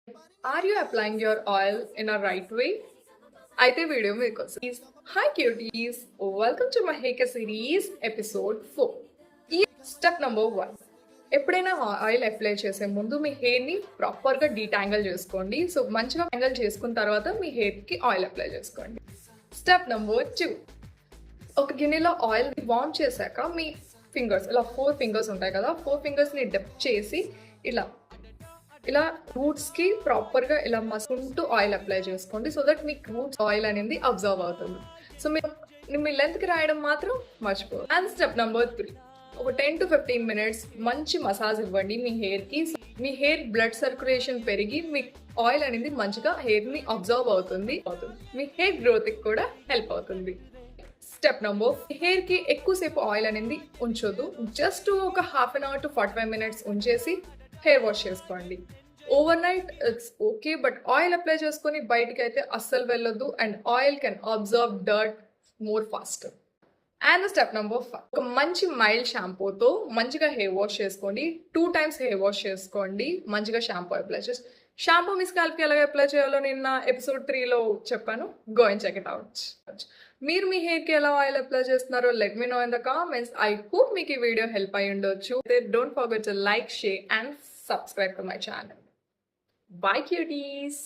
Are you applying your oil in a right way? అయితే video మీకోసం. Hi cuties, welcome to my హేక series episode 4. ఈ step number 1, ఎప్పుడైనా oil apply చేసే ముందు మీ హెయిర్ని ప్రాపర్గా డీటాంగిల్ చేసుకోండి. సో మంచిగా ట్యాంగిల్ చేసుకున్న తర్వాత మీ హెయిర్కి ఆయిల్ అప్లై చేసుకోండి. స్టెప్ నెంబర్ 2, ఒక గిన్నెలో ఆయిల్ వార్మ్ చేశాక మీ ఫింగర్స్ ఇలా 4 ఫింగర్స్ ఉంటాయి కదా, 4 ఫింగర్స్ని డెప్ చేసి ఇలా ఇలా రూట్స్కి ప్రాపర్గా ఇలా మసుకుంటూ ఆయిల్ అప్లై చేసుకోండి. సో దట్ మీకు రూట్స్ ఆయిల్ అనేది అబ్జర్వ్ అవుతుంది. సో మీ లెంత్కి రాయడం మాత్రం మర్చిపోదు. అండ్ స్టెప్ నెంబర్ 3, ఒక 10 to 15 minutes మంచి మసాజ్ ఇవ్వండి మీ హెయిర్కి. మీ హెయిర్ బ్లడ్ సర్క్యులేషన్ పెరిగి మీ ఆయిల్ అనేది మంచిగా హెయిర్ని అబ్జర్వ్ అవుతుంది. మీ హెయిర్ గ్రోత్కి కూడా హెల్ప్ అవుతుంది. స్టెప్ నెంబర్, హెయిర్కి ఎక్కువసేపు ఆయిల్ అనేది ఉంచొద్దు. జస్ట్ ఒక 1/2 hour to 45 minutes ఉంచేసి హెయిర్ వాష్ చేసుకోండి. Overnight it's okay, but oil apply చేసుకొని బయటికి అయితే అస్సలు వెళ్ళొద్దు. And oil can absorb dirt more faster. And step number 5, ఒక మంచి మైల్డ్ షాంపూతో మంచిగా హెయిర్ వాష్ చేసుకోండి. 2 times హెయిర్ వాష్ చేసుకోండి. మంచిగా షాంపూ అప్లై చేసి, షాంపూ మీ స్కాల్ప్కి ఎలాగ అప్లై చేయాలో నేను నా ఎపిసోడ్ 3లో చెప్పాను. Go and check it out. మీరు మీ హెయిర్కి ఎలా ఆయిల్ అప్లై చేస్తున్నారో let me know in the comments. I hope మీకు ఈ వీడియో హెల్ప్ అయ్యి ఉండొచ్చు. Don't forget to like, share and subscribe to my channel. Bye cuties.